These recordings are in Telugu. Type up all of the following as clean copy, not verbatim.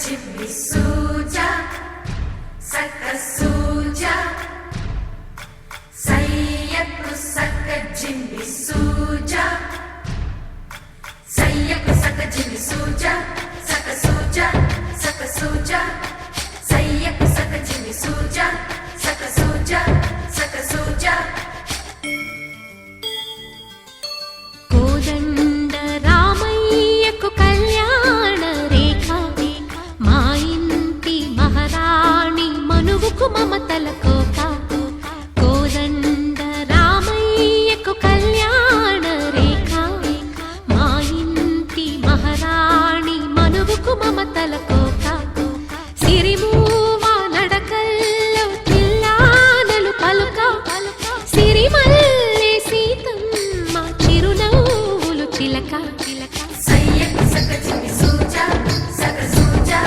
చిమ్మి సూజా సక్క సూజా సయ్యకు సక్క జిమ్మి సూజా సయ్యకు సక్క జిమ్మి సూజా సక్క సూజా సక్క సూజా సయ్యకు సక్క జిమ్మి సూజా సక్క సూజా సక్క సూజా కోదండ రామయ్యకు కళ్యాణ రేఖ మా ఇంటి మహారాణి మనువుకు మమతల కోక కోదండ రామయ్యకు కళ్యాణ రేఖ మా ఇంటి మహారాణి మనువుకు మమతల కోక సిరిమూవా నడకల్లో చిల్లానలు పలుక సిరిమల్లె సీతమ్మ చిరునవ్వులు చిలక సయ్యకు సక్క జిమ్మి సూజా సక్క సూజా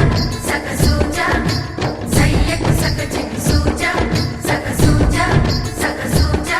సక్క సూజా సయ్యకు సక్క జిమ్మి సూజా సక్క సూజా సక్క సూజా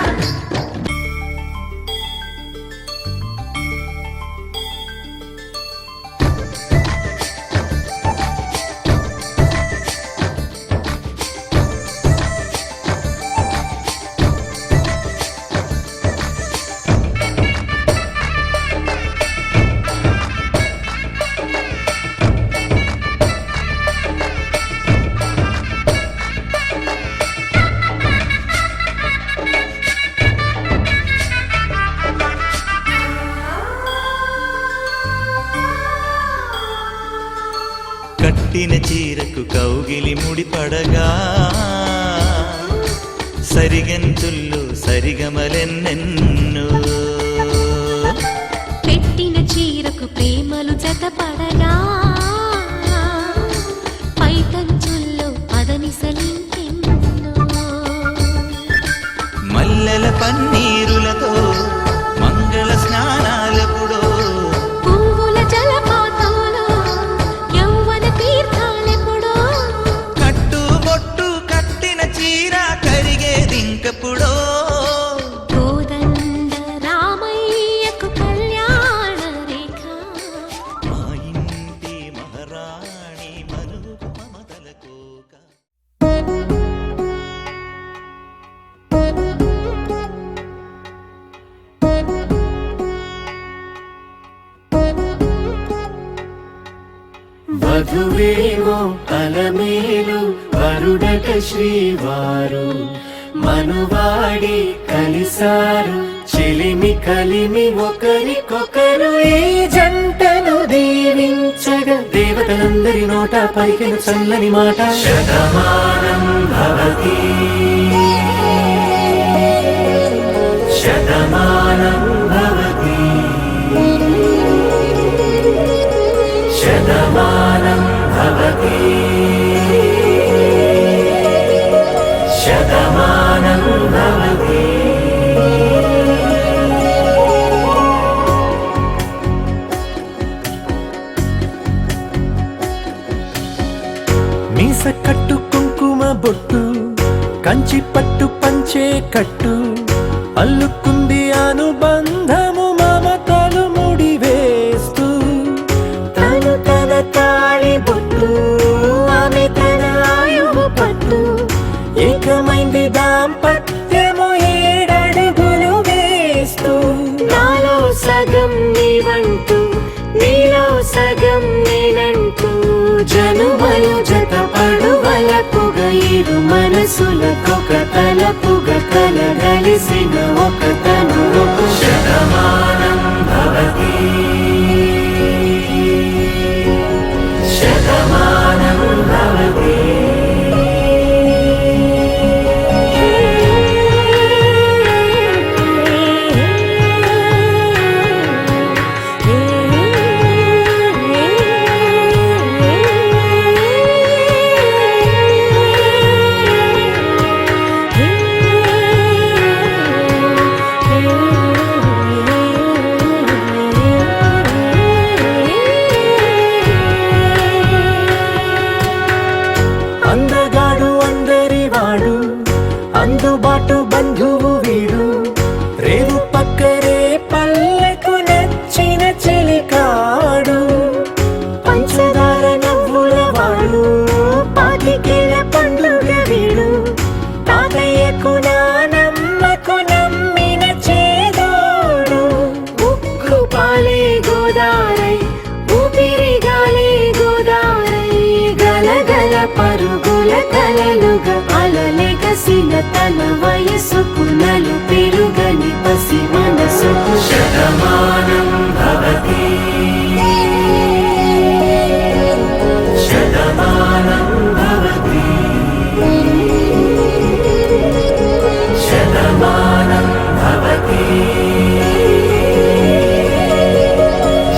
కట్టిన చీరకు కౌగిలి ముడిపడగా సరిగంతుల్లో సరిగమలెన్నెన్నో పెట్టిన చీరకు ప్రేమలు జతపడగా పైటంచుల్లో పదనిసలింకెన్నో మల్లెల పన్నీరులతో మంగళ స్నానాలెప్పుడో పువ్వుల జలపాతంలో యౌవన తీర్థాలెప్పుడో కట్టుబొట్టు కట్టిన చీర కరిగేదింకప్పుడో కోదండ రామయ్యకు కళ్యాణ రేఖ మా ఇంటి మహారాణి మనువుకు మమతల కోక వధువేవో అలమేలు వరుడట శ్రీవారు మనువాడి కలిసారు చిలిమి కలిమి ఒకరికొకరు ఈ జంటను దీవించగా దేవతలందరి నోట పలికిన చల్లని మాట శతమానం భవతి శతమానం భవతి శతమానం భవతి శతమానం భవతి మీస కట్టు కుంకుమ బొట్టు కంచి పట్టు పంచే కట్టు అల్లుకుంది అనుబంధము మమతలు ముడివేస్తూ తను తన తాళి బొట్టు ఆమె తన ఆయువు పట్టు ఏకమైంది దాంపత్యము ఏడడుగులు వేస్తూ నాలో సగం నీవంటూ నీలో సగం నేనంటూ జనుమలు జతపడువలపుగా ఇరు మనసులకొక తలపుగా కలగలిసిన ఒక తను శతమానం భవతి శతమానం భవతి కలలుగా అలలెగసిన తన వయసుకు నలు పెరుగని పసి మనసుకు శతమానం భవతి శతమానం భవతి శతమానం భవతి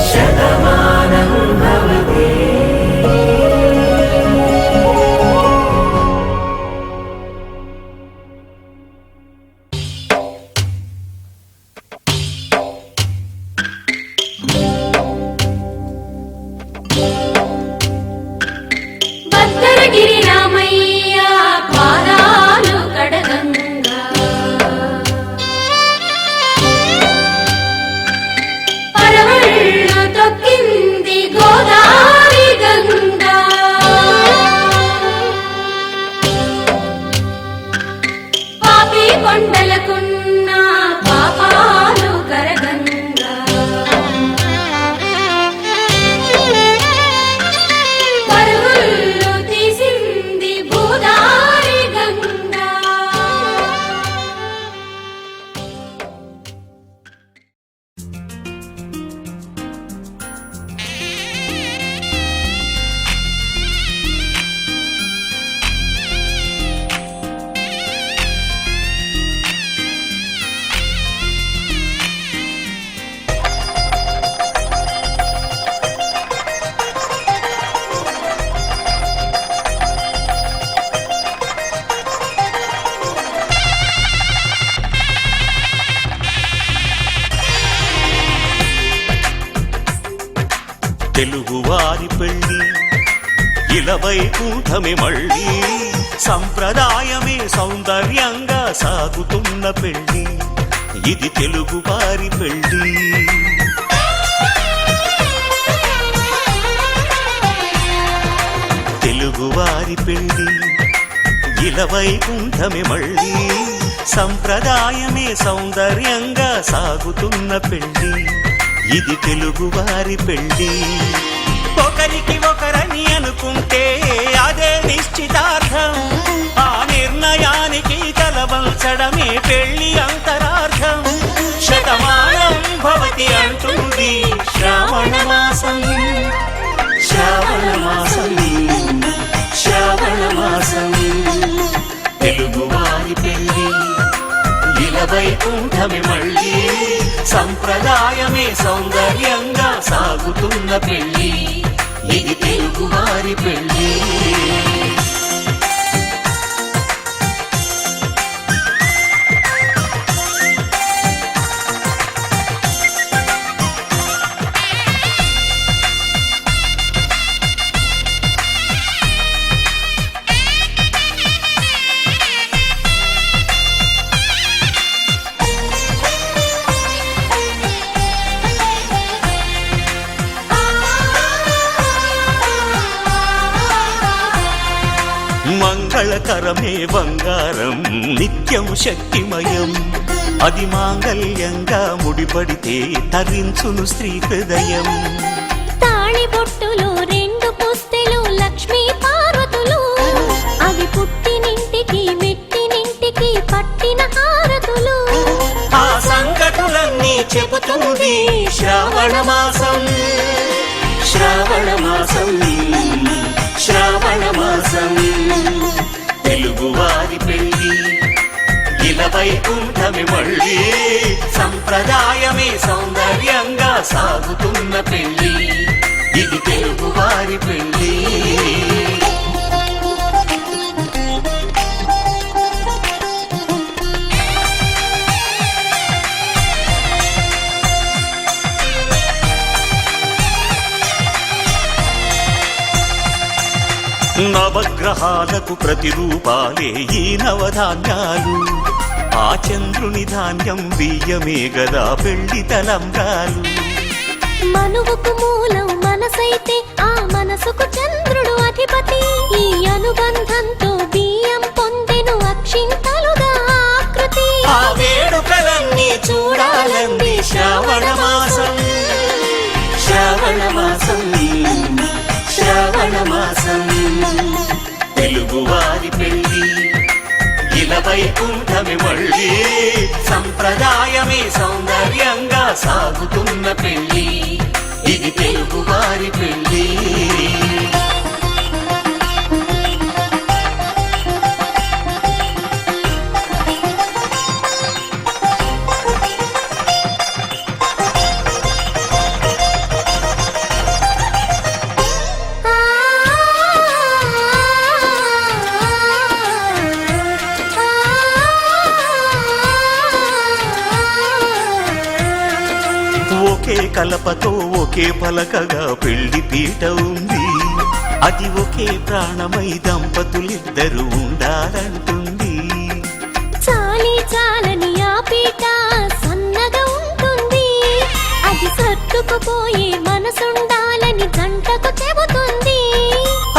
శతమానం భవతి. భద్రగిరి రామయ్య పాదాలు కడగంగా పరవళ్ళు తొక్కింది గోదావరి గంగా పాపి కొండలకున్న పాపాలు కరగంగా పరుగులు తీసింది భూదారి గంగా తెలుగువారి పెళ్ళి ఇలవైకుంఠమే మళ్ళీ సంప్రదాయమే సౌందర్యంగా సాగుతున్న పెళ్ళి ఇది తెలుగువారి పెళ్ళి. తెలుగువారి పెళ్ళి ఇలవైకుంఠమే మళ్ళీ సంప్రదాయమే సౌందర్యంగా సాగుతున్న పెళ్ళి ఇది తెలుగువారి పెళ్ళి. ఒకరికి ఒకరని అనుకుంటే అదే నిశ్చితార్థం, ఆ నిర్ణయానికి తలవంచడమే పెళ్ళి అంతరార్థం. శతమానం భవతి అంటుంది శ్రావణ మాసం, శ్రావణ మాసం, శ్రావణ మాసం. తెలుగువారి పెళ్ళి ఇలవైకుంఠమే మళ్ళీ సంప్రదాయమే సౌందర్యంగా సాగుతున్న పెళ్ళి ఇది తెలుగువారి పెళ్ళి. మంగళకరమే బంగారం నిత్యం శక్తిమయం, అది మాంగళ్యంగా ముడిపడితే తరించును స్త్రీ హృదయం. తాళి బొట్టులో రెండు పుస్తెలు లక్ష్మీ పార్వతులు, అవి పుట్టినింటికి మెట్టినింటికి పట్టిన హారతులు. ఆ సంగతులన్నీ చెబుతుంది శ్రావణ మాసం, శ్రావణ మాసం, శ్రావణ మాసం. తెలుగువారి పెళ్ళి ఇలవైకుంఠమే మళ్ళీ సంప్రదాయమే సౌందర్యంగా సాగుతున్న పెళ్ళి ఇది తెలుగువారి పెళ్ళి. నవగ్రహాలకు ప్రతిరూపాలే ఈ నవధాన్యాలు, ఆ చంద్రుని ధాన్యం బియ్యమే గదా పెళ్లి తలంబ్రాలు. మనువుకు మూలం మనసైతే ఆ మనసుకు చంద్రుడు అధిపతి, ఈ అనుబంధంతో బియ్యం పొందెను అక్షింతలుగా ఆకృతి. ఆ వేడుకలన్నీ చూడాలంది శ్రావణ మాసం, శ్రావణ మాసం, శ్రావణ మాసం. తెలుగువారి వైకుంఠమి మళ్ళీ సంప్రదాయమే సౌందర్యంగా సాగుతున్న పెళ్లి ఇది తెలుగు వారి పెళ్లి ఒకే కలపతో ఒకే పలకగా పెళ్లి పీట ఉంది అది ఒకే ప్రాణమై దంపతులిద్దరూ ఉండాలంటుంది చాలి చాలని ఆ పీట సన్నగా ఉంటుంది అది సర్దుకుపోయే మనసుండాలని జంటకు చెబుతుంది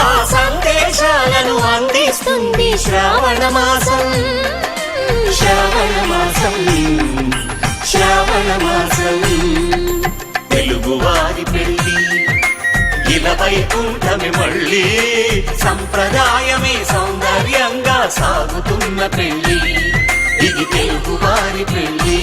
ఆ సందేశాలను అందిస్తుంది శ్రావణ మాసం శ్రావణ మాసం శ్రావణ మాసం తెలుగు వారి పెళ్లి ఇలా వైకుంఠమి మళ్ళీ సంప్రదాయమే సౌందర్యంగా సాగుతున్న పెళ్లి ఇది తెలుగు వారి పెళ్లి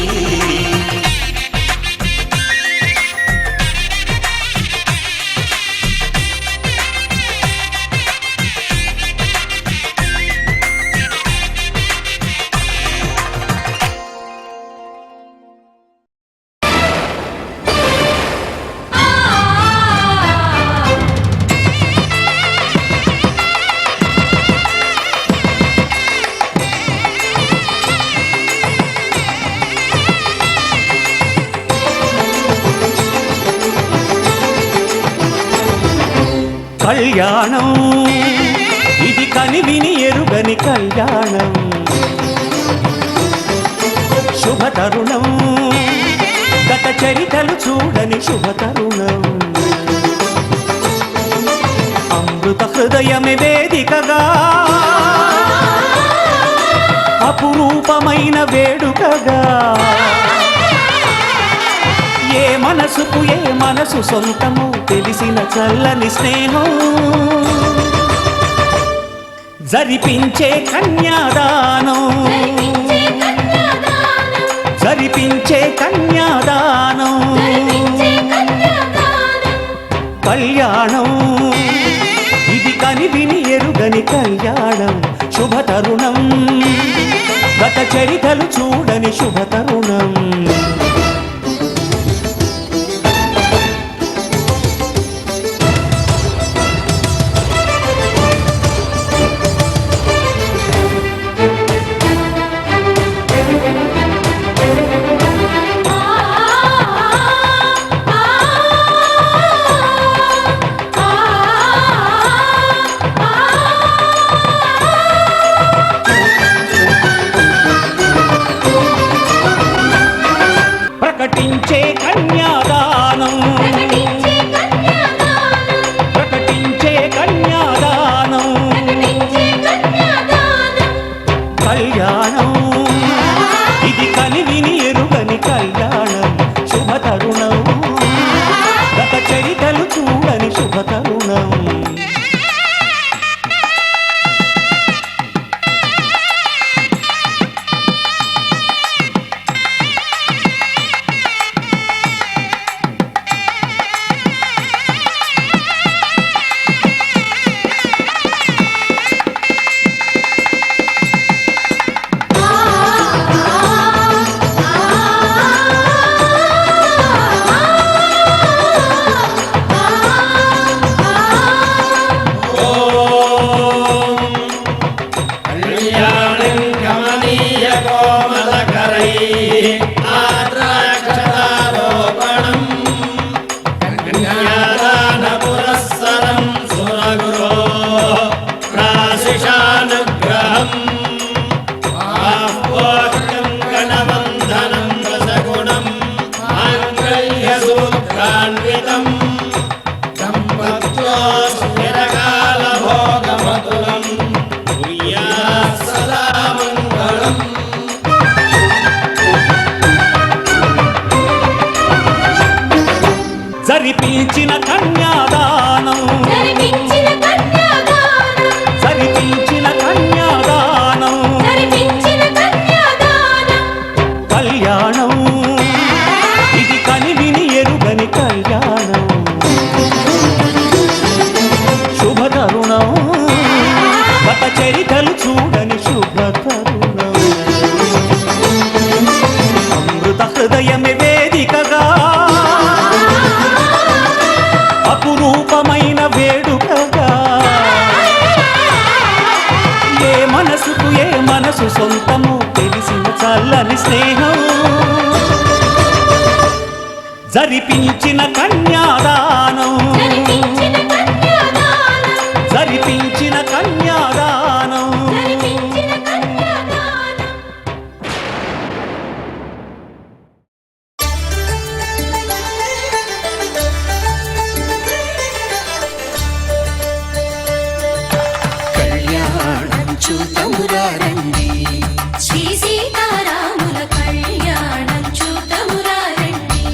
కళ్యాణం ఇది కనివిని ఎరుగని కళ్యాణం శుభతరుణం గత చరితలు చూడని శుభతరుణం అమృత హృదయమే వేదికగా అపురూపమైన వేడుకగా ఏ మనసుకు ఏ మనసు సొంతము తెలిసిన చల్లని స్నేహం జరిపించే కన్యాదానం జరిపించే కన్యాదానం కళ్యాణం ఇది కనివిని ఎరుగని కళ్యాణం శుభతరుణం గత చరితలు చూడని శుభతరుణం ప్రకటించే కన్యాదానం ప్రకటించే కన్యాదానం కళ్యాణం ఇది కనివిని ఎరుగని కళ్యాణం శుభతరుణం గత చరితలు చూడని శుభతరుణం జరిపించిన కన్యాదానం జరిపించిన కన్యాదానం హృదయమే వేదికగా అపురూపమైన వేడుకగా ఏ మనసుకు ఏ మనసు సొంతము తెలిసిన చల్లని స్నేహం జరిపించిన కన్యాదానం జరిపించిన కన్యాదానం కళ్యాణం చూతమురారండి శ్రీ సీతారాముల కళ్యాణం చూతమురారండి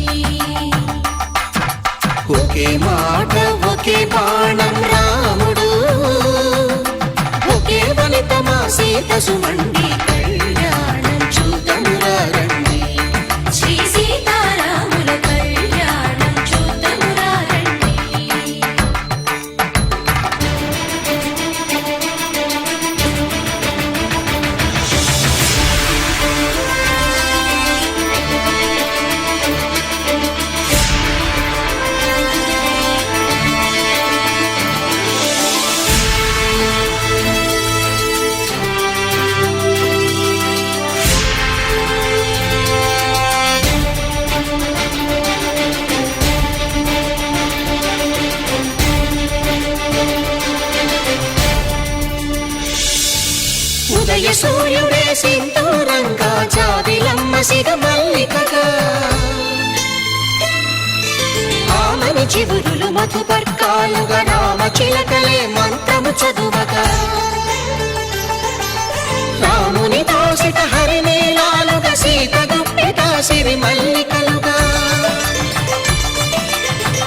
ఒకే మాట ఒకే బాణం రాముడు ఒకే వనిత మా సీత సుమండి కళ్యాణం చూతమురారండి శ్రీ సీతారాముల కళ్యాణం చూతమురారండి ఉదయ సూర్యుడే సింధూరంగా జాబిలమ్మ సిగ మల్లికగా ఆమని చివురులు మధుపర్కాలుగా రామ చిలకలే మంత్రము చదువగా రాముని దోసిట హరినీలాలుగా సీత గుప్పిట సిరి మల్లికలుగా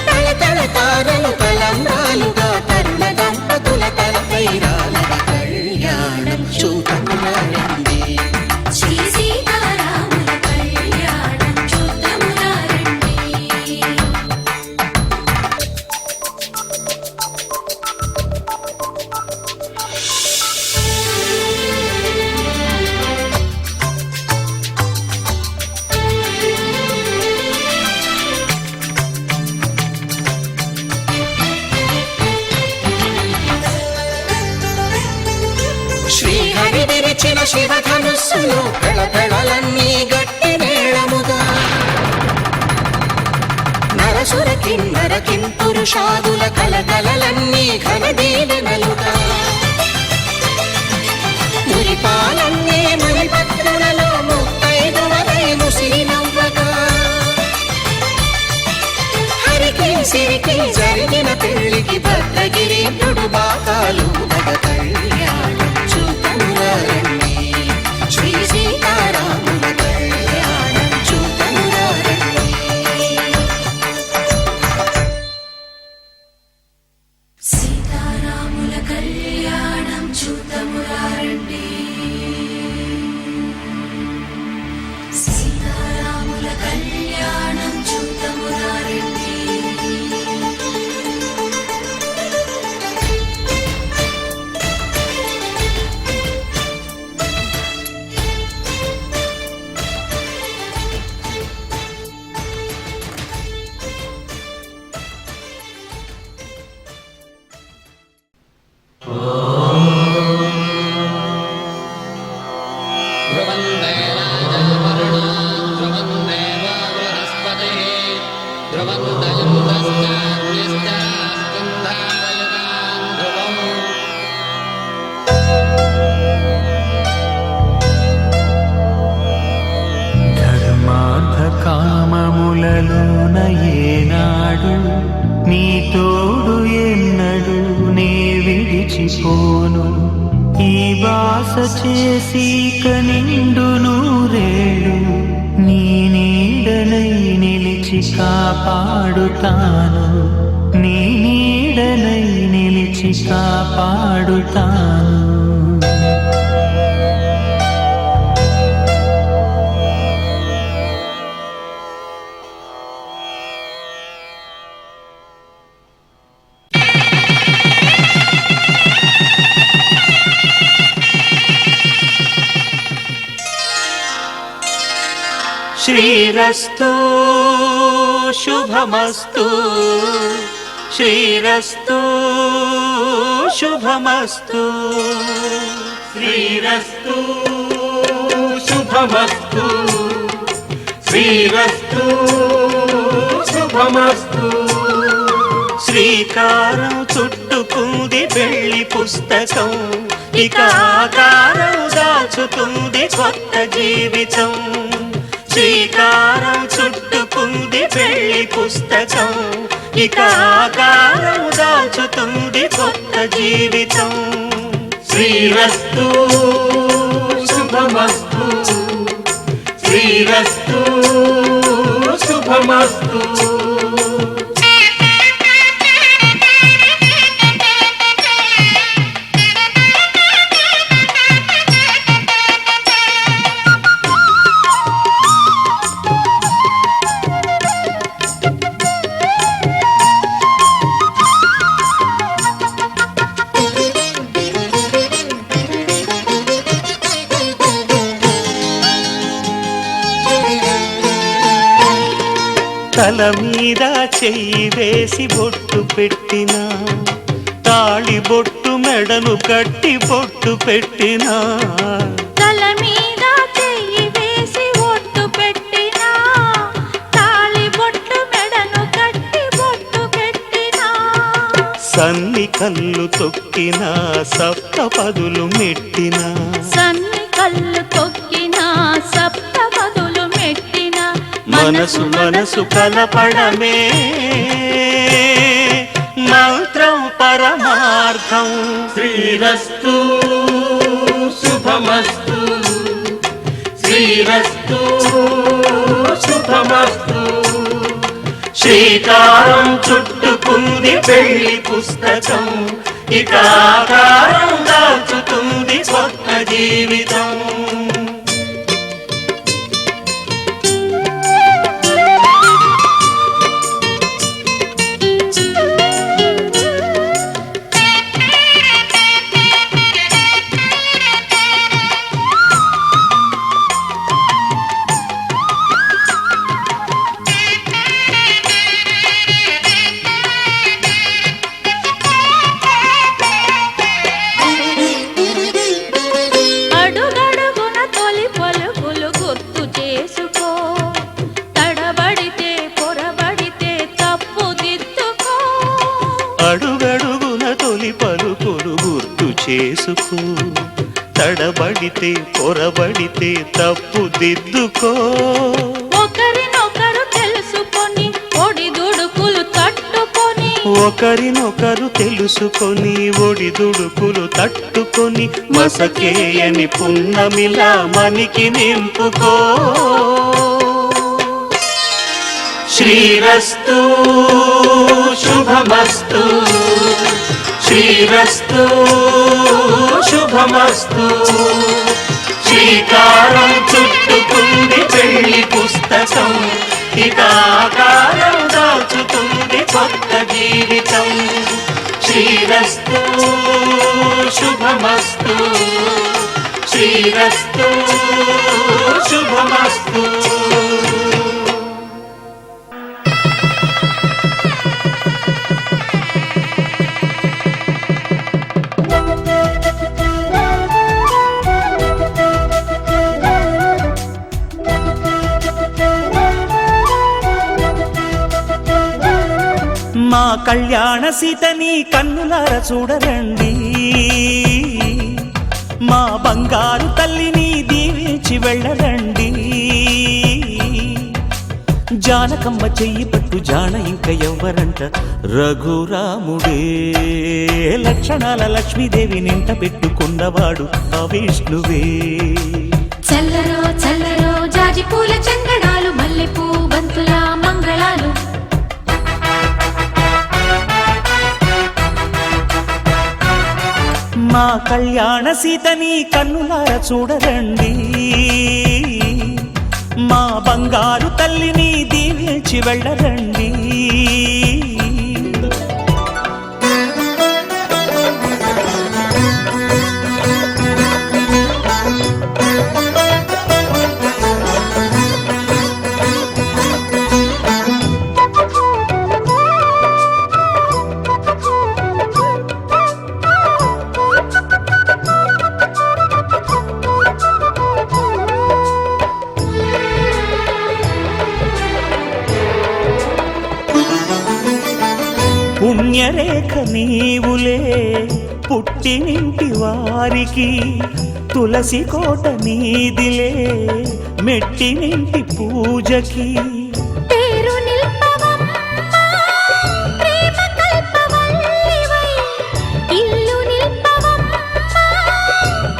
తళతళ తారలు తలంబ్రాలుగా తరుణ దంపతుల తలపైరాలుగా కళ్యాణం చూతమురారండి శ్రీ సీతారాముల కళ్యాణం చూతమురారండి శ్రీహరి విరిచిన శివధనుస్సులు పెళపెళలన్నీ గట్టి మేళముగా నరసుర కిన్నర కింపురుషాదుల కలకలలన్నీ ఘన దీవెనలుగా మురిపాలన్నీ మణిపత్రులలో ముత్తైదువలై ముసిరి నవ్వగా హరికి సిరికి జరిగిన పెళ్లికి భద్రగిరీంద్రుడు బాకాలు కళ్యాణం చూతమురారండి శ్రీ సీతారాముల కళ్యాణం చూతమురారండి సీతారాముల కళ్యాణం చూతమురారండి సీతారాముల కళ్యాణం చూతమురారండి ధర్మార్థ కామములలోన ఏనాడు నీ తోడు ఎన్నడు నే విడిచిపోను ఈ బాస చేసి కనిండు నూరేళ్ళు నీ నీడనై నిలిచి కాపాడుతాను నీ నీడనై నిలిచి కాపాడుతాను శ్రీరస్తు శుభమస్తు శ్రీరస్తు శుభమస్తు శ్రీరస్తు శుభమస్తు శ్రీరస్తు శుభమస్తు శ్రీకారం చుట్టుకుంది పెళ్లి పుస్తకం ఇక ఆకారం దాచుతుంది కొత్త జీవితం శ్రీకారం చుట్టుకుంది పెళ్లి పుస్తకం ఇక ఆకారం దాచుతుంది కొత్త జీవితం శ్రీరస్తు శుభమస్తు శ్రీరస్తు శుభమస్తు తల మీద చెయ్యి వేసి బొట్టు పెట్టినా తాళి బొట్టు మెడను కట్టి బొట్టు పెట్టినా తల మీద చెయ్యి వేసి ఒట్టు పెట్టినా తాళి బొట్టు మెడను కట్టి బొట్టు పెట్టినా సన్ని కళ్ళు తొక్కినా సప్త పదులు మెట్టినా సన్ని కళ్ళు తొక్కినా సప్త పదులు మెట్టినా మనసు మనసు కలపడమే మంత్రం పరమార్థం శ్రీరస్తు శుభమస్తు శ్రీరస్తు శుభమస్తు శ్రీకారం చుట్టుకుంది పెళ్లి పుస్తకం ఇక ఆకారం దాచుతుంది కొత్త జీవితం అడుగడుగున తొలి పలుకులు గుర్తు చేసుకో తడబడితే పొరబడితే తప్పు దిద్దుకో అడుగడుగున తొలి పలుకులు గుర్తు చేసుకో తడబడితే పొరబడితే తప్పు దిద్దుకో ఒకరినొకరు తెలుసుకొని ఒడిదుడుకులు తట్టుకొని ఒకరినొకరు తెలుసుకొని ఒడిదుడుకులు తట్టుకొని మసకేయని పున్నమిలా మనికి నింపుకో శ్రీరస్తు శుభమస్తు శ్రీరస్తు శుభమస్తు శ్రీకారం చుట్టుకుంది పెళ్లి పుస్తకం ఇక ఆకారం దాచుతుంది కొత్త జీవితం శ్రీరస్తు శుభమస్తు శ్రీరస్తు శుభమస్తు మా కళ్యాణ సీతని కన్నులార చూడరండి మా బంగారు తల్లిని దీవించి వెళ్ళరండి జానకమ్మ చెయ్యి పట్టు జాన ఇంక ఎవ్వరంట రఘురాముడే లక్షణాల లక్ష్మీదేవి నింట పెట్టుకున్నవాడు ఆ విష్ణువే చల్లరో చల్లరో జాజి పూల చందనాలు మల్లెపూ బంతుల మంగళాలు మా కళ్యాణ సీతని కన్నులార చూడరండి మా బంగారు తల్లిని దీవించి వెళ్ళరండి పుణ్యరేఖ నీవులే పుట్టినింటి వారికి, తులసి కోట నీదిలే మెట్టినింటి పూజకి. పేరు నిల్పవమ్మా, ప్రేమ కల్పవల్లివై, ఇల్లు నిల్పవమ్మా,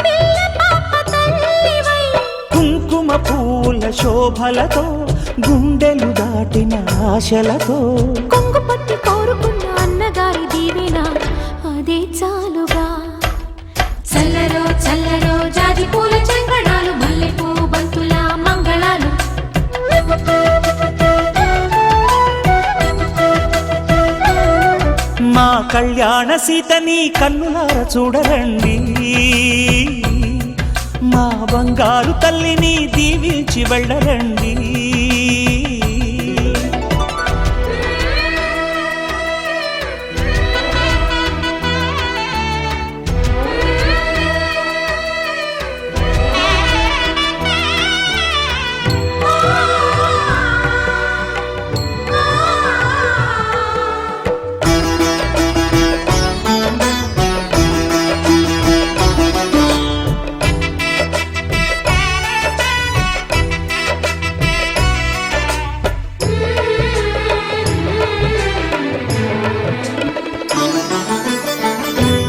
పిల్ల పాప తల్లివై. కుంకుమ పూల శోభలతో గుండెలు దాటిన ఆశలతో, కొంగు పట్టి కోరుకున్న అన్నగారి దీవెన అదే చాలుగా. చల్లలో చల్లలో జాజి పూల చెంగడాలు, మల్లెపూ బంతుల మంగళాలు. మా కళ్యాణ సీతని కన్నులార చూడరండి, మా బంగారు తల్లిని దీవించి వెళ్ళరండి.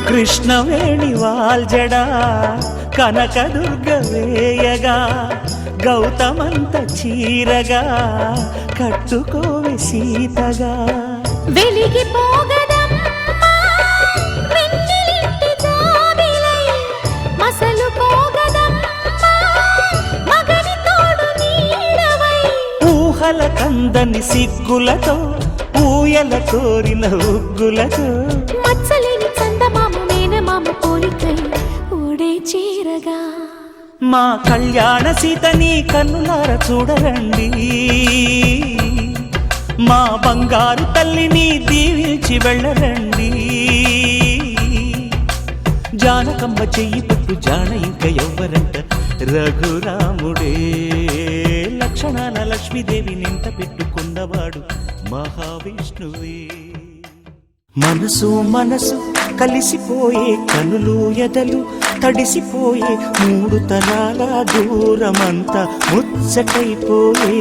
కృష్ణవేణి వాల్జడా కనకదుర్గ వేయగా, గౌతమంత చీరగా కట్టుకోవి సీతగా. వెలిగిపోగదమ్మా వెన్నెలింటి జాబిలై, మసలుకోగదమ్మా మగని తోడు నీడవై. ఊహల కందని సిగ్గులతో ఊయల కోరిన ఉగ్గులతో, మచ్చలేని చందమామ మేనమామ పోలికై ఓడే చీరగా. మా కళ్యాణ సీతని కన్నులార చూడరండి, మా బంగారు తల్లిని దీవించి వెళ్ళరండి. జానకమ్మ చెయ్యి పట్టు జాన ఇంక ఎవ్వరంట, రఘురాముడే లక్షణాల లక్ష్మీదేవి నింట పెట్టుకున్నవాడు మహావిష్ణువే. మనసు మనసు కలిసిపోయే, కనులు ఎదలు తడిసిపోయే, మూడు తరాల దూరమంతా ముచ్చటైపోయే.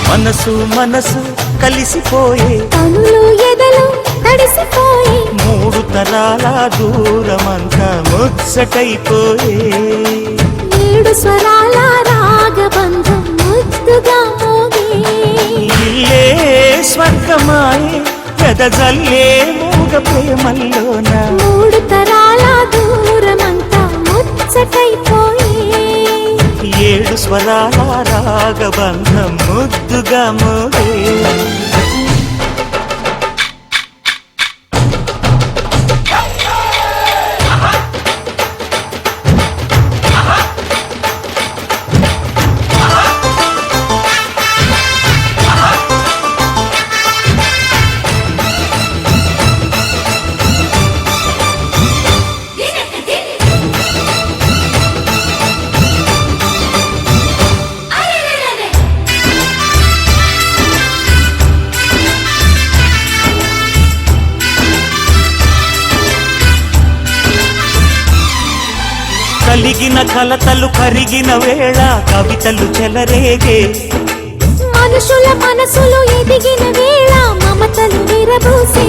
మనసు మనసు కలిసిపోయే, కనులు ఎదలు తడిసిపోయి, మూడు తరాల దూరమంతా ముచ్చటైపోయే. ఏడు స్వరాల రాగబంధం ముద్దుగా మోగే. ఇల్లే స్వర్గమాయే పెదజల్లే మూగ ప్రేమల్లోన, మూడు తరాల దూరమంతా ముచ్చటైపోయి. ఏడు స్వరాల రాగబంధం ముద్దుగా మోగే. కలిగిన కలతలు కరిగిన వేళ కవితలు చెలరేగే, మనుషుల మనసులు ఎదిగిన వేళ మమతలు విరబూసే.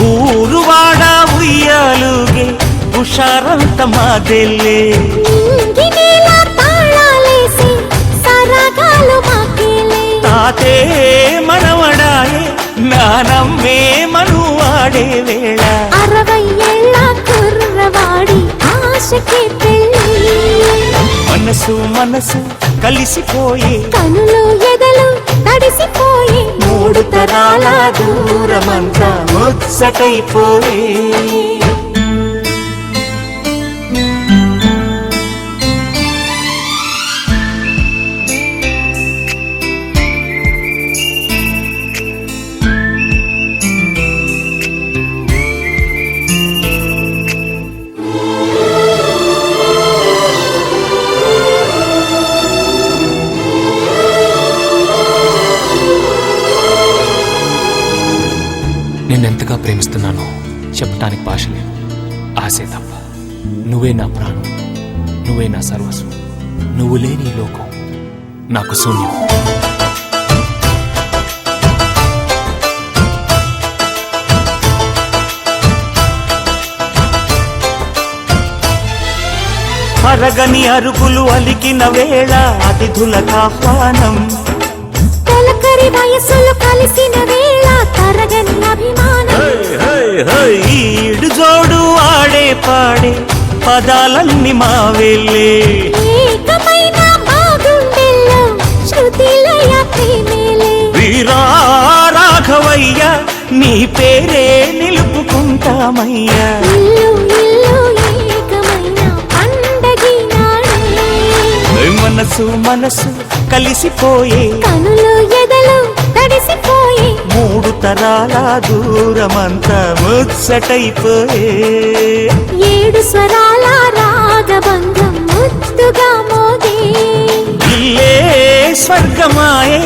ఊరువాడ ఉయ్యాలుగే హుషారంత మాదెల్లే, నింగినేల తాళాలేసి సరాగాలు మాకేలే. తాతే మనవడాయే నానమ్మే మనువాడే వేళ, 60 ఏళ్ళ కుర్రవాడి ఆశకి పెళ్ళి. మనసు మనసు కలిసిపోయే, కనులు ఎదలు తడిసిపోయి, మూడు తరాల దూరమంతా ముచ్చటైపోయే. నిన్నెంతగా ప్రేమిస్తున్నానో చెప్పటానికి భాష లేదు. ఆశే తప్ప. నువ్వే నా ప్రాణం, నువ్వే నా సర్వస్వం. నువ్వు లేని ఈ లోకం నాకు శూన్యం. అరగని అరుగులు అలికిన వేళ అతిథులకు ఆహ్వానం. తొలకరి వయసులు కలిసిన వేళ తరగని అభిమానం. ఈడు జోడు ఆడే పాడే పదాలన్నీ మావేలే. ఏకమైన మా గుండెల్లో శృతిలయ ప్రేమేలే. వీరా రాఘవయ్య నీ పేరే నిలుపుకుంటామయ్యా. ఇల్లు ఇల్లు ఏకమైన పండగి నాడే. మనసు మనసు కలిసిపోయే, కనులు ఎదలు తడిసిపోయి, మూడు తరాల దూరమంతా ముచ్చటైపోయే. ఏడు స్వరాల రాగబంధం ముద్దుగా మోగే. ఇల్లే స్వర్గమాయే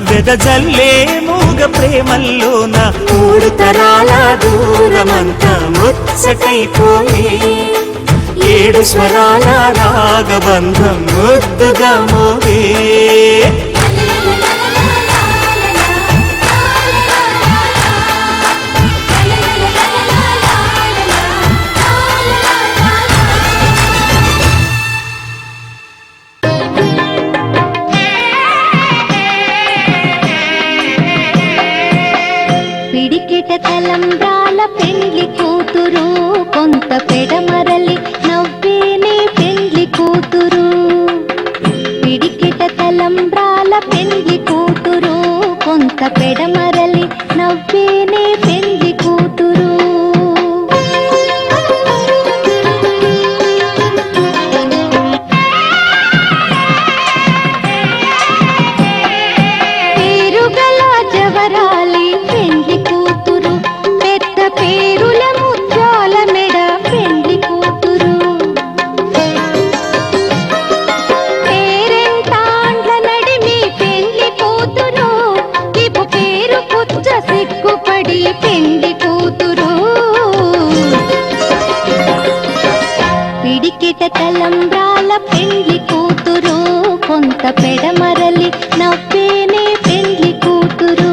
వెదజల్లే మూగ ప్రేమల్లోన మూడు తరాల దూరమంతా ముచ్చటైపోయే. ఏడు స్వరాల రాగబంధం ముద్దుగా మోగే. పిడికిట తలంబ్రాల పెండ్లి కూతురు, కొంత పెడమరలి నవ్వేనే పెండ్లి కూతురు. పిడికిట తలంబ్రాల పెండ్లి కూతురు, కొంత పెడమరలి నవ్వేనే పెండ్లి కూతురు. పేరుగల జవరాలి పెండ్లి కూతురు, పెద్ద పేరుల ముత్యాల మెడ పెండ్లి కూతురు. పేరెంటాండ్ల నడిమి పెండ్లి కూతురు, ఇపు పేరు పుచ్చ సిగ్గుపడి పెండ్లి కూతురు. పిడికిట తలంబ్రాల పెండ్లి కూతురు, కొంత పెడమరలి నవ్వేనే పెండ్లి కూతురు.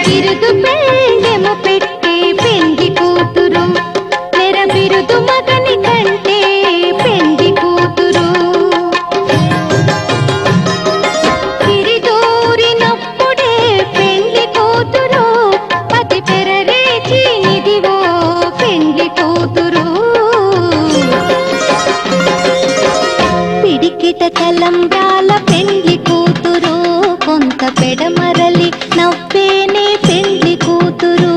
బిరుదు పెళ్ళెము పెట్టే పెండ్లి కూతురు, నెర బిరుదు మగని కంటే పెండ్లి కూతురు. గిరిదూరినప్పుడే పెండ్లి కూతురు, పతి పెరరేచి నిదివో పెండ్లి కూతురు. పిడికిట తలంబ్రాల పెండ్లి కూతురు, కొంత పెడమరలి నవ్వేనే పెండ్లి కూతురు.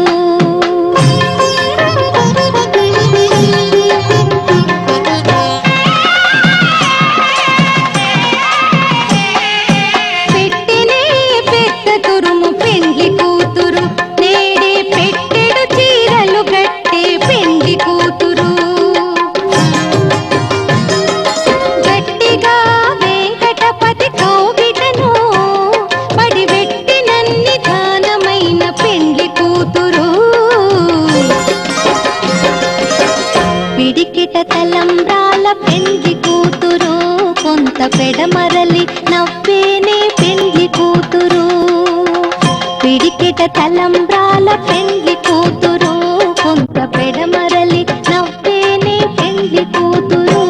పెట్టెనే పెద్ద తురుము పెండ్లి కూతురు, నేడే పెట్టెడు చీరలు గట్టే పెండ్లి కూతురు. గట్టిగా వెంకటపతి కౌగిటను పడివెట్టినన్ని దానమైన పెండ్లి కూతురు. పిడికిట తలంబ్రాల పెండ్లి కూతురు, కొంత పెడమరలి నవ్వేనే పెండ్లి కూతురు. పిడికిట తలంబ్రాల పెండ్లి కూతురు, కొంత పెడమరలి నవ్వేనే పెండ్లి కూతురు.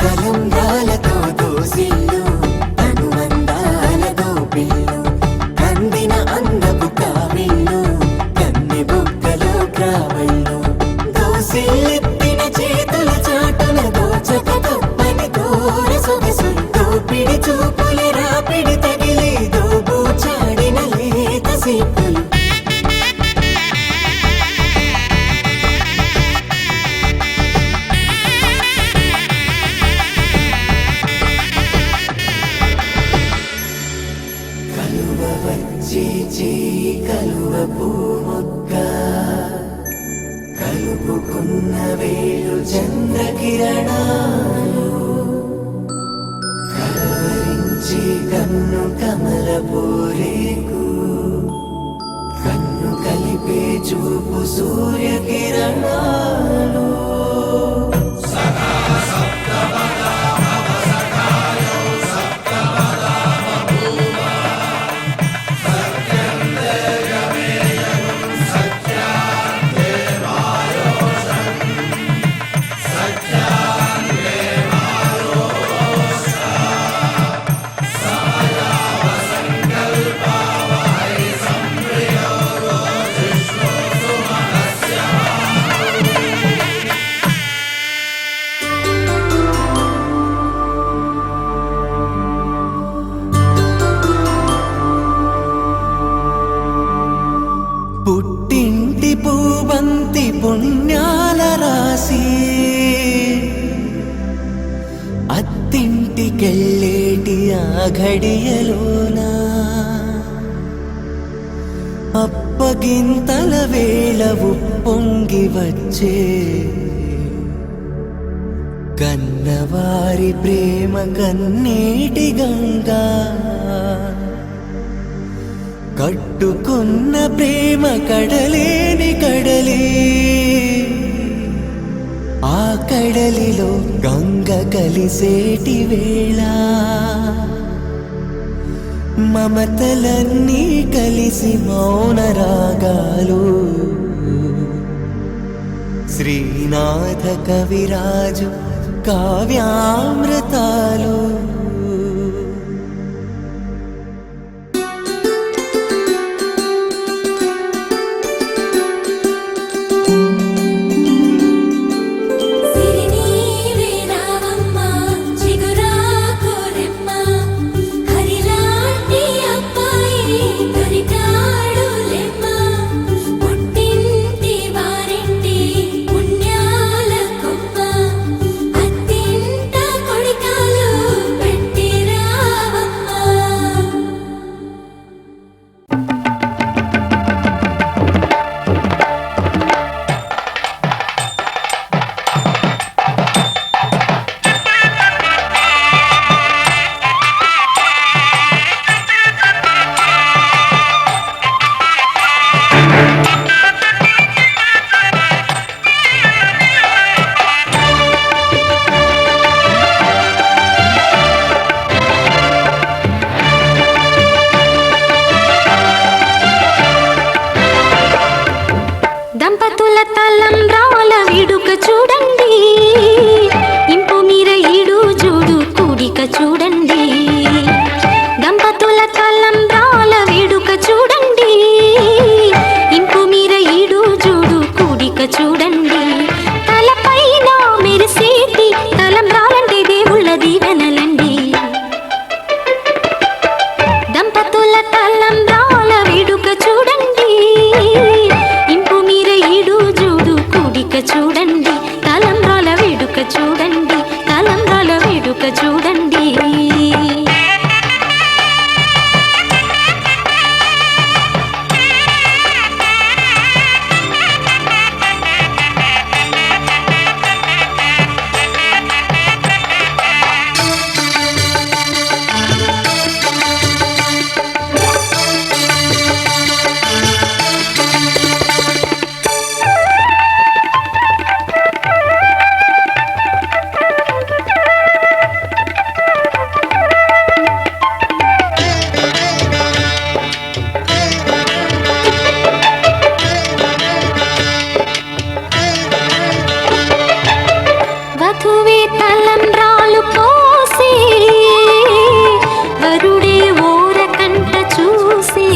తలంబ్రాలతో దోసిల్లు, అనుబంధాలతో పిల్లు, కందిన అందపు కావిల్లు, కన్నె చూపు సూర్యకిరణాలు పుట్టింటి పూబంతి పుణ్యాల రాసి అత్తింటికెళ్ళేటి ఆ ఘడియలోన అప్పగింతల వేళ ఉప్పొంగి వచ్చే కన్నవారి ప్రేమ కన్నీటి గంగా కట్టుకున్న ప్రేమ కడలేని కడలి ఆ కడలిలో గంగ కలిసేటి వేళ మమతలన్నీ కలిసి మౌన రాగాలు శ్రీనాథ కవిరాజు కావ్యామృతాలు సిరినీవే రావమ్మ చిగురాకు రెమ్మ హరిలాంటి అబ్బాయి దొరికాడు లెమ్మ పుట్టింటి వారింటి పుణ్యాల కొమ్మ అత్తింట కొడికాలు పెట్టి రావమ్మ. దంపతుల తలంబ్రాల వేడుక చూడండి, ఇంపు మీర ఈడు జోడు కూడిక చూడండి. దంపతుల తలంబ్రాల వేడుక చూడండి, ఇంపు మీర ఈడు జోడు కూడిక చూడండి. తలపైన మెరిసేటి తలంబ్రాలంటే దేవుళ్ళ దీవెనలండి. దంపతుల తలంబ్రాల వేడుక చూడండి, ఇంపు మీర ఈడు జోడు కూడిక చూడండి. తలంబ్రాల వేడుక చూడండి, తలంబ్రాల వేడుక చూడండి. వధువే తలంబ్రాలు పోసే, వరుడే ఓరకంట చూసే.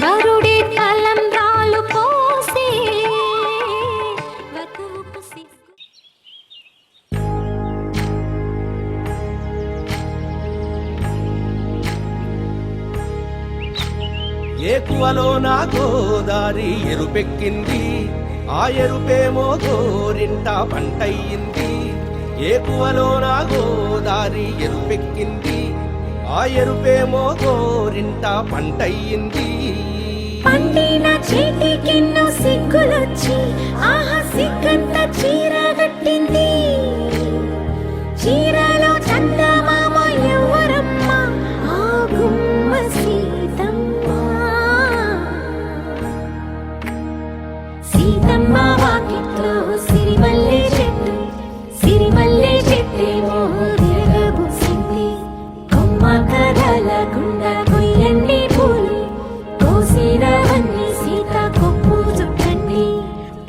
వరుడే తలంబ్రాలు పోసే, వధువుకు సిగ్గు. ఏకువలో నా గోదారి ఎరుపెక్కింది, ఆ ఎరుపేమో గోరింట పంటయ్యింది. ఏకువలో నా గోదారి ఎరుపెక్కింది, ఆ ఎరుపేమో గోరింట పంటయ్యింది. పండిన చేతికెన్నో సిగ్గులొచ్చి ఆహా సిగ్గంత చీర కట్టింది. చీరలో చందమామ ఎవ్వరమ్మ, ఆ వాకిట్లో సిరిమల్లె చెట్టు సిరిమల్లె చెట్టేమో తిరగబూసింది కొమ్మ కదలకుండా కొయ్యండి పూలు కోసిరవన్నీ సీత కొప్పు చుట్టండి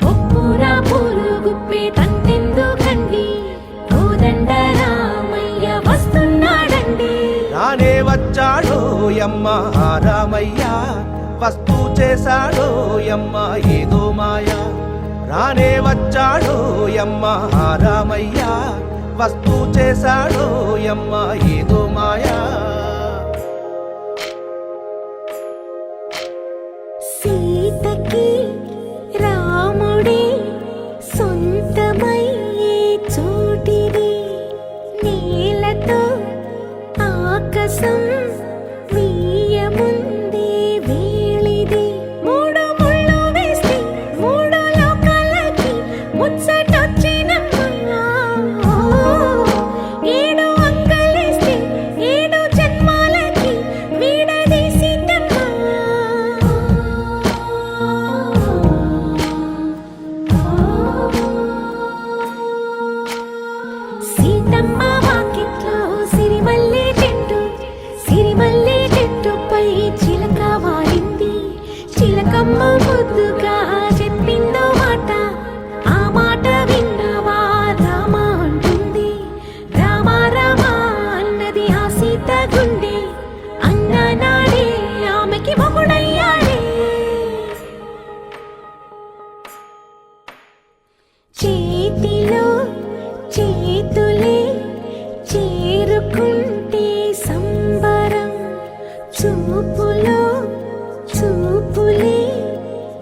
కొప్పున పూలు గుప్పే తంతెందుకండి కోదండ రామయ్య వస్తున్నాడండి రానే వచ్చాడో యమ్మ రామయ్య వస్తూ చేశాడో యమ్మ ఏదో మాయా రానే వచ్చాడో యమ్మ రామయ్య వస్తూ చేశాడో యమ్మ ఏదో మాయా సీతకి రాముడే సొంతమయ్యే చోటిది నేలతో ఆకాశం వీయముందే వేళిది మూడు ముళ్ళు వేస్తే మూడు లోకాలకి ముచ్చటొచ్చినమ్మా ఏడు అంగలేస్తే ఏడు జన్మాలకి వీడదీసిందమ్మా సీతమ్మ వాకిట్లో సిరిమల్లె చెట్టుపై చిలక వాలింది చిలకమ్మ ముద్దుగా చెప్పిందో మాట ఆ మాట విన్నవా రామ అంటుంది రామ రామ అన్నది ఆ సీత గుండె అన్న నాడే ఆమెకి మొగుడయ్యాడే చేతిలో చేతులే చేరుకుంటే సంబరం చూపులో చూపులే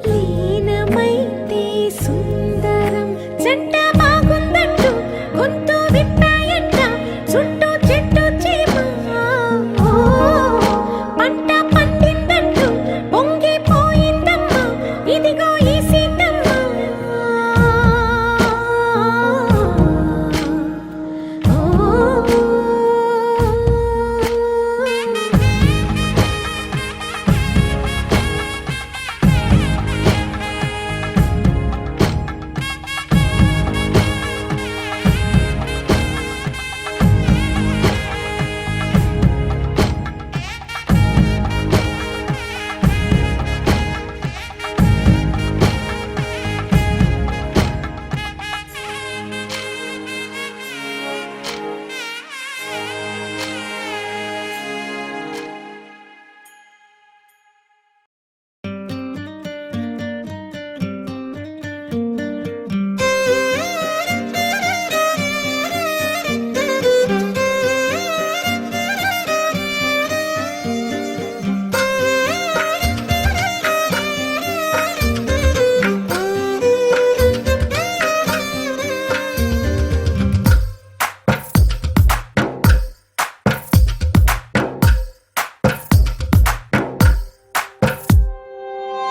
లీనమైతే సుందరం జంట బాగుందంటూ గొంతు విప్పాయంట చుట్టూ చెట్టు చీమ పంట పండిందంటూ పొంగిపోయిందమ్మా ఇదిగో ఈ సీతమ్మ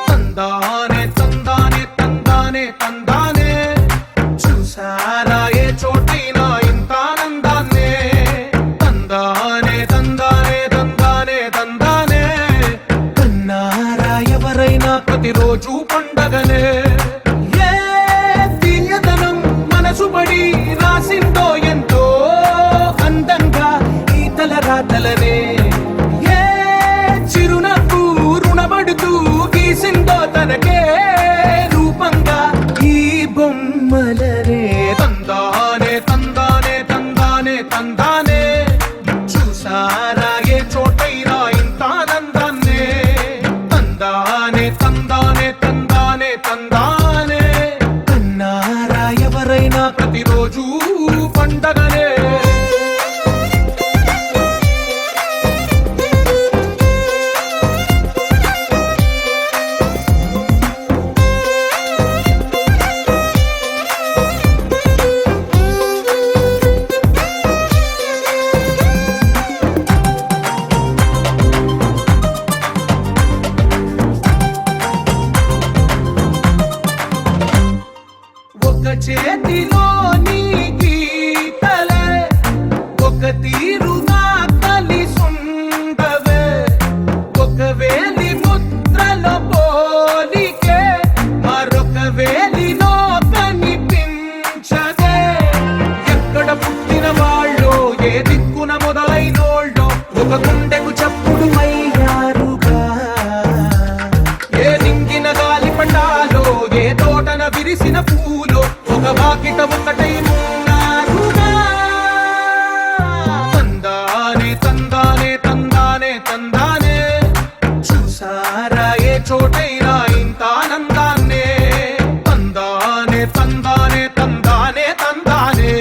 తందానే తందానే తందానే తందానే చూసారా ఏ చోటైనా ఇంత ఆనందాన్నే తందానే తందానే తందానే తందానే కన్నారా ఎవరైనా ప్రతిరోజు పండగనే ఏ తీయదనం మనసు పడి రాసిందో ఎంతో అందంగా ఈ తలరాతలనే ఏ చిరునవ్వు రుణపడుతూ గీసిందో తనకే రూపంగా ఈ బొమ్మలనే తందానే తందానే తందానే తందానే చూసారా ఏ చోటైనా ఇంత ఆనందాన్నే తందానే తందానే తందానే తందానే కన్నారా ఎవరైనా ప్రతిరోజు పండగనే చేతిలోని గీతలే ఒక తీరుగా కలిసుండవే ఒక వేలి ముద్రల పోలికే మరొక వేలిలో విరిసిన పూలో ఒక వాకిట ఒకటై ఉన్నారుగా. తందానే తందానే తందానే తందానే చూసారా ఏ చోటైనా ఇంత ఆనందాన్నే. తందానే తందానే తందానే తందానే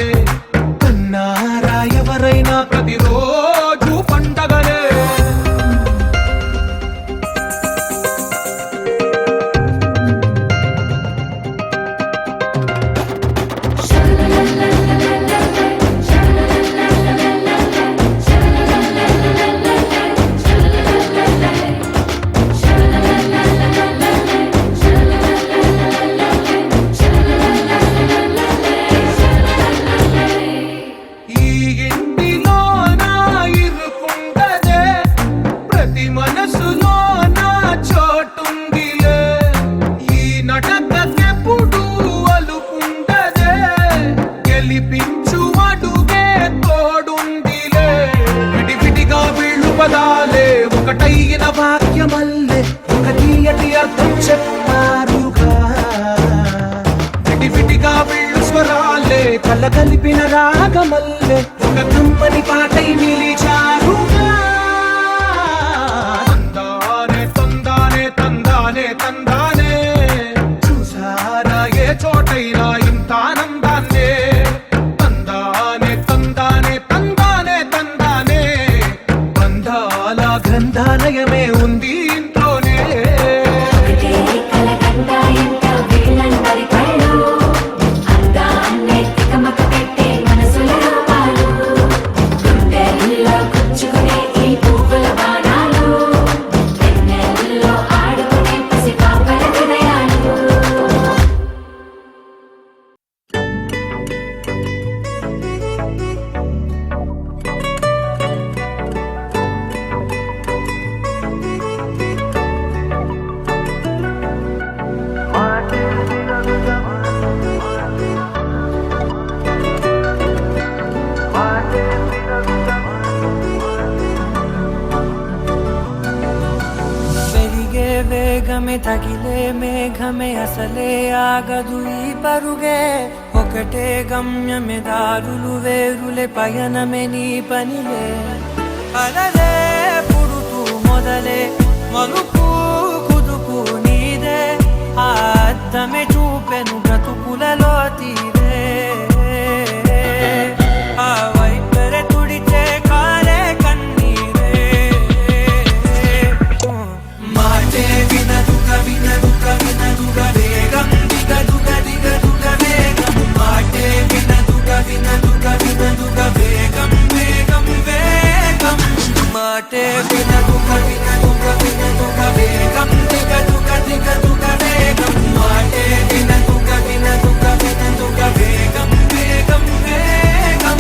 తన్నారా ఎవరైనా ప్రతిరోజు పండగనే. ఈ ఇంటిలోన ఇరుకుండదే ప్రతి మనసులో నా చోటుందిలే. ఈ నటకెప్పుడు అలుకుండదే గెలిపించు అడుగే తోడుందిలే. విడివిడిగా వీళ్ళు పదాలే ఒకటైన వాక్యమల్లే ఒక తీయటి అర్థం చెప్పారుగా. విడివిడిగా వీళ్ళు స్వరాలే కల కలిపిన రాగమల్లే ఒక కమ్మని పాటై నిలిచారుగా. తందానే తందానే తందానే తందానే చూసారా ఏ చోటైనా ఇంత ఆనందాన్నే. తందానే తందానే తందానే తందానే బంధాల గ్రంథాలయమే ఉంది ఇంట్లోనే. ఒకటే కలగంట ఎంత వీళ్ళందరి కళ్ళు అందాన్నే తికమక పెట్టే మనసుల రూపాలు. గుండెల్లో గుచ్చుకునే ఈ పువ్వుల బాణాలు వెన్నెల్లో ఆడుకునే పసిపాపల హృదయాలు. పెరిగే వేగమే తగిలే మేఘమే అసలే ఆగదు ఈ పరుగే. ఒకటే గమ్యమే దారులు వేరులే పయనమే నీ పనిలే. అలలే పుడుతూ మొదలే మలుపు కుదుపు నీదే. ఆ అద్దమే చూపెను బ్రతుకులలో తీరే. ఆ వైపరే తుడిచే కాలే కన్నీరే. మాటే వినదుగ వినదుగ వినదుగ వేగం దిగదుగ దిగదుగ వేగం. మాటే వినదుగ వినదుగ వినదుగ వేగం వేగం వేగం. మాటే వినదుగ వినదుగ వినదుగ వేగం దిగదుగ దిగదుగ వేగం. మాటే వినదుగ వినదుగ వినదుగ వేగం వేగం వేగం.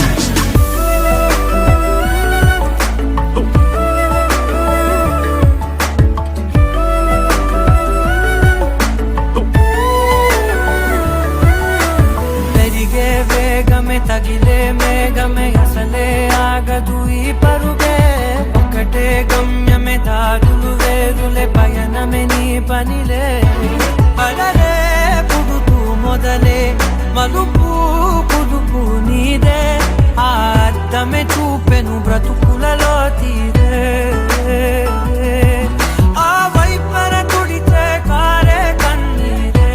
పెరిగే వేగమే తగిలే మేఘమే అసలే ఆగదు ఈ పరుగే. ఒకటే గమ్యమే దారులు వేరులే పయనమే నీ పనిలే. అలలే పుడుతూ మొదలే మలుపు కుదుపు నీదే. ఆ అర్థమే చూపెను బ్రతుకులలో తీరే. ఆ వైపర తుడితే కారే కన్నీరే.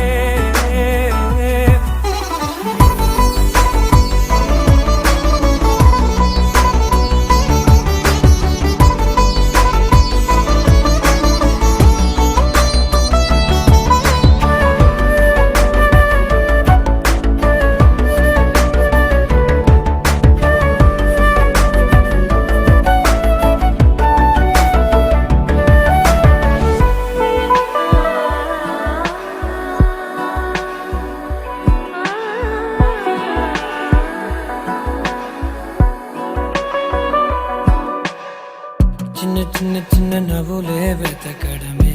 చిన్న చిన్న చిన్న నవ్వులే వెతకడమే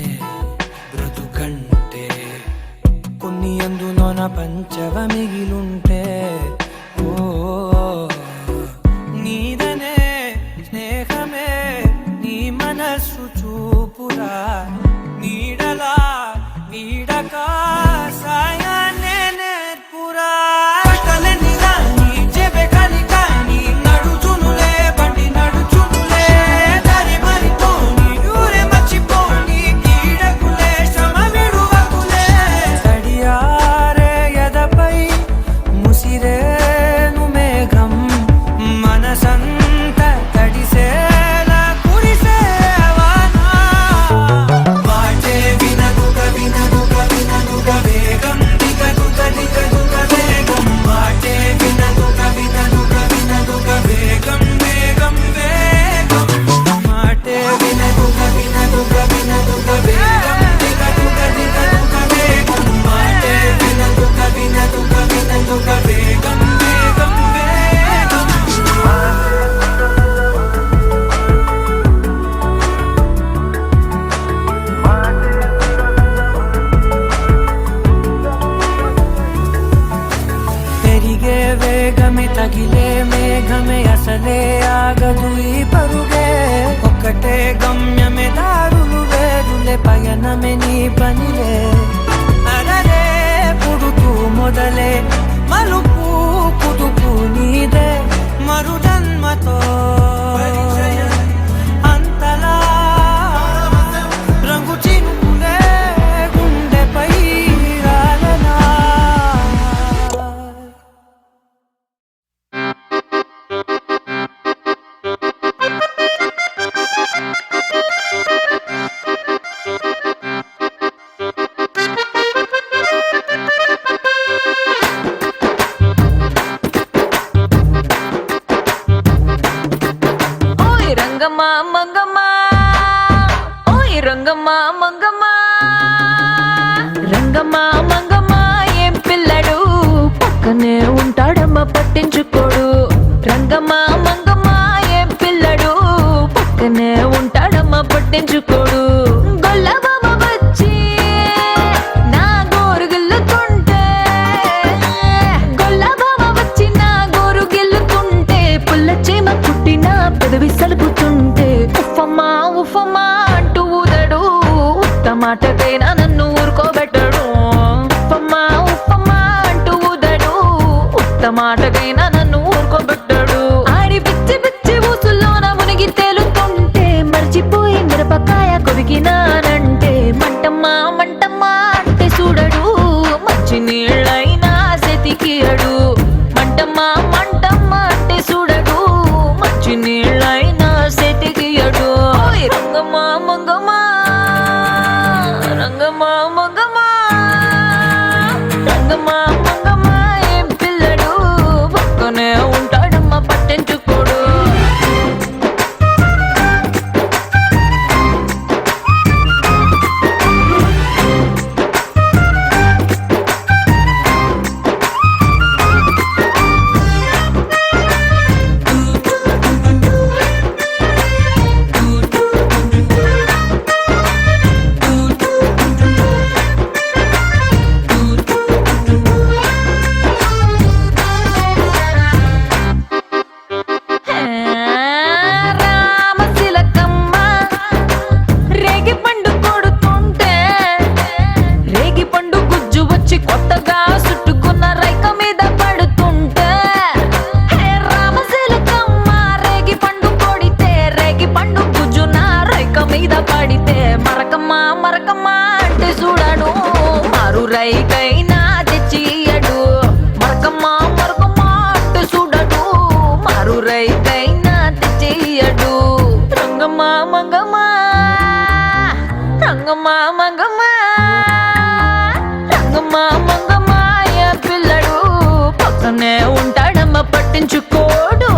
బ్రతుకంటే. కొన్ని అందులోన పంచవ మిగిలుంటే ఓ నీదనే స్నేహమే నీ మనస్సు చూపురా. నీడలా వీడక సాయాన్నే ఒకటే గమ్యమే దారులు వేరులే పయనమే నీ పనిలే అరరే పుడుతూ మొదలే మలుపు పుదుపు నీదే మరు జన్మతో అంతలా రంగు చినుకులే గుండెపై రాలనా రంగమ్మ మంగమ్మ ఓయ్ రంగమ్మ మంగమ్మ రంగమ్మ మంగమ్మ ఏం పిల్లడు పక్కనే ఉంటాడమ్మ పట్టించుకోడు రంగమ్మ మంగమ్మ ఏం పిల్లడు పక్కనే ఉంటాడమ్మ పట్టించుకోడు గొల్లబామ వచ్చి నా గోరు గిల్లుతుంటే గొల్లబామ వచ్చి నా గోరు గిల్లుతుంటే పుల్ల చీమ కుట్టిన పెదవి సలుపుతుంటే ఉఫమ్మా ఉఫమ్మా అంటూ ఊదడు ఉత్తమాటకైనా నన్ను ఊరుకోబెట్టడు ఉఫమ్మా ఉఫమ్మా అంటూ ఊదడు ఉత్తమాటకైనా నన్ను ఊరుకోబెట్టడు ఆడి పిచ్చి పిచ్చి ఊసుల్లోన మునిగి తేలుతుంటే మర్చిపోయి మిరపకాయ కొరికినానంటే మంటమ్మా మంటమ్మా అంటే చూడడు మంచి నీళ్ళైనా సెతికియడు మంటమ్మా మంటమ్మా అంటే చూడడు మంచి నీళ్ళైనా సెతికియడు రంగమ్మ మంగమ్మ రంగమ్మ మంగమ్మ రంగమ్మ మంగమ్మ ఏం పిల్లడు పక్కనే ఉంటాడమ్మ పట్టించుకోడు రామశిలకమ్మ రేగి పండు కొడుతుంటే రేగి పండు గుజ్జు వచ్చి కొత్తగా చుట్టుకున్న రైక మీద పడుతుంటే రామశిలకమ్మ రేగి పండు కొడితే రేగి పండు గుజ్జు నా రైక మీద పడితే మరకమ్మ మరకమ్మ అంటే చూడడు మారు రైకైనా తెచ్చియడు మరకమ్మ మరకమ్మ అంటే చూడడు మారు రైకైనా తెచ్చియడు రంగమ్మ మంగమ్మ రంగమ్మ మంగమ్మ రంగమ్మ మంగమ్మ ఏ పిల్లడు పక్కనే ఉంటాడమ్మ పట్టించుకోడు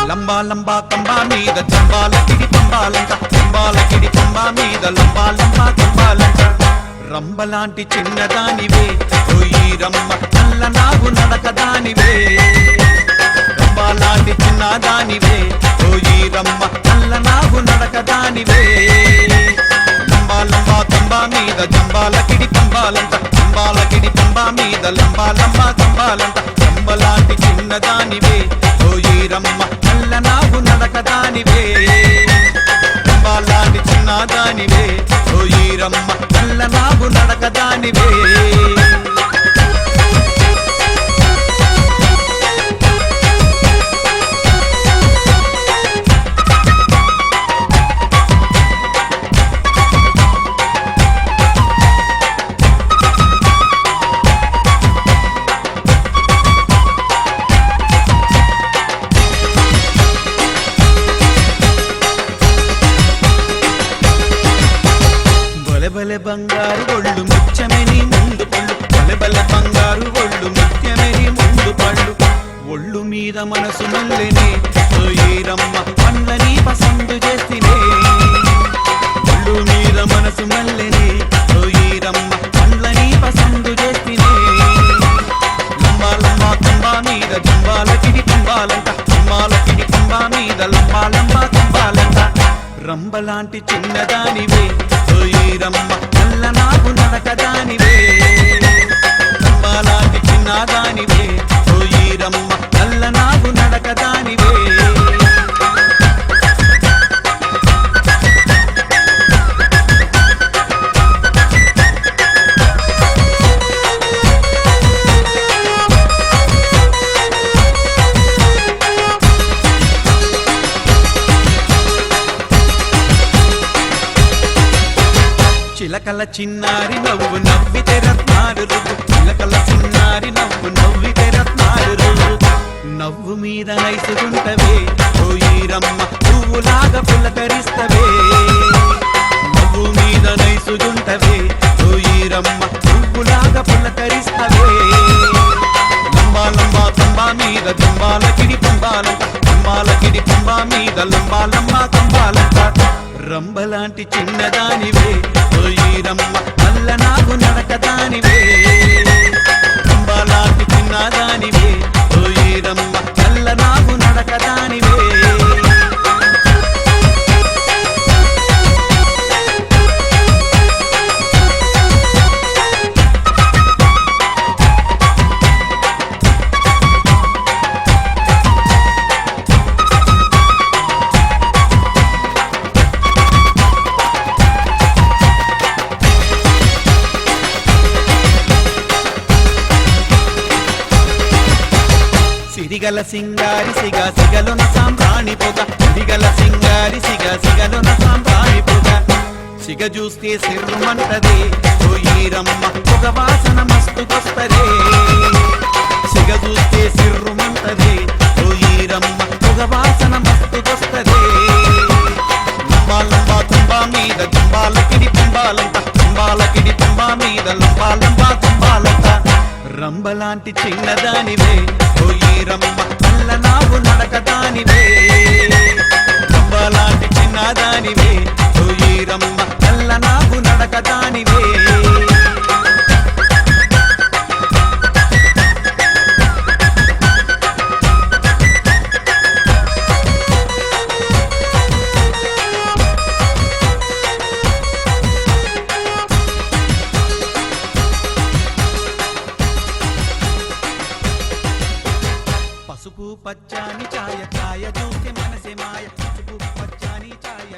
లంబా లంబా కంబా మీద చంబాలకిడి పంబాలంట చంబాలకిడి కంబా మీద లంబా లంబా కంబాలంట రంబలాంటి చిన్నదానివే ఓయి రమ్మ నల్ల నాగు నడకదానివే రంబలాంటి చిన్నదానివే ఓయి రమ్మ నల్ల నాగు నడకదానివే లంబా లంబా కంబా మీద చంబాలకిడి పంబాలంట చంబాలకిడి పంబా మీద లంబా లంబా కంబాలంట రంబలాంటి చిన్నదానివే ఓయి రమ్మ నల్ల నాగు నడకదానివే రంబాలాంటి చిన్నదానివే ఓయి రమ్మ నల్ల నాగు నడకదానివే బలె బంగారు ఒళ్ళు ముత్యమేని ముందు పళ్ళు బలె బంగారు ఒళ్ళు ముత్యమేని ముందు పళ్ళు ఒళ్ళు మీద మనసు మల్లెనే ఈరమ్మ పండ్లని పసందు చేసినే ఒళ్ళు మీద మనసు మల్లెనే ఈరమ్మ పండ్లని పసందు చేసినే లంబా లంబా తుంబా మీద తుంబాలకిడి తుంబాలంట తుంబాలకిడి తుంబా మీద లంబా లంబా తుంబాలంట రంబలాంటి చిన్నదానివే ఈరమ్మ నల్ల నాకు నడకదానివే రంబలాంటి చిన్నదానివే ఈరమ్మ నల్ల నాకు నడకదానివే చిలకల చిన్నారి నవ్వు నవ్వితే రత్నాలు రువ్వు చిలకల చిన్నారి నవ్వు నవ్వితే రత్నాలు రువ్వు నవ్వు మీద నైసుగుంటవే ఓ ఈరమ్మ పువ్వులాగా పులకరిస్తవే నవ్వు మీద నైసుగుంటవే ఓ ఈరమ్మ పువ్వులాగా పులకరిస్తవే లంబా లంబా తంబా మీద తంబాలకిడి తంబాలంట తంబాలకిడి తంబా మీద లంబా లంబా తంబాలంట రంబలాంటి చిన్నదానివే ఈరమ్మ నల్ల నాకు నడకదానివే రంబలాంటి చిన్నదానివే ఈరమ్మ నల్ల నాకు నడకదానివే సిరిగల సింగారి సిగ సిగలున సాంబ్రాణి పొగ సిరిగల సింగారి సిగ సిగలున సాంబ్రాణి పొగ సిగ చూస్తే సిర్రుమంటదే ఓ ఈరమ్మ పొగ వాసన మస్తుకొస్తదే సిగ చూస్తే సిర్రుమంటదే ఓ ఈరమ్మ పొగ వాసన మస్తుకొస్తదే లంబా లంబా తుంబా మీద తుంబాలకిడి తుంబాలంట తుంబాలకిడి తుంబా మీద లంబా లంబా తుంబాలంట రంబలాంటి చిన్నదానివే ఓ ఈరమ్మ నల్ల నాకు నడకదానివే రంబలాంటి చిన్నదానివే ఓ ఈరమ్మ నల్ల నాకు నడకదానివే పసుపు పచ్చాని ఛాయ ఛాయ చూస్తే మనసే మాయ పసుపు పచ్చాని ఛాయ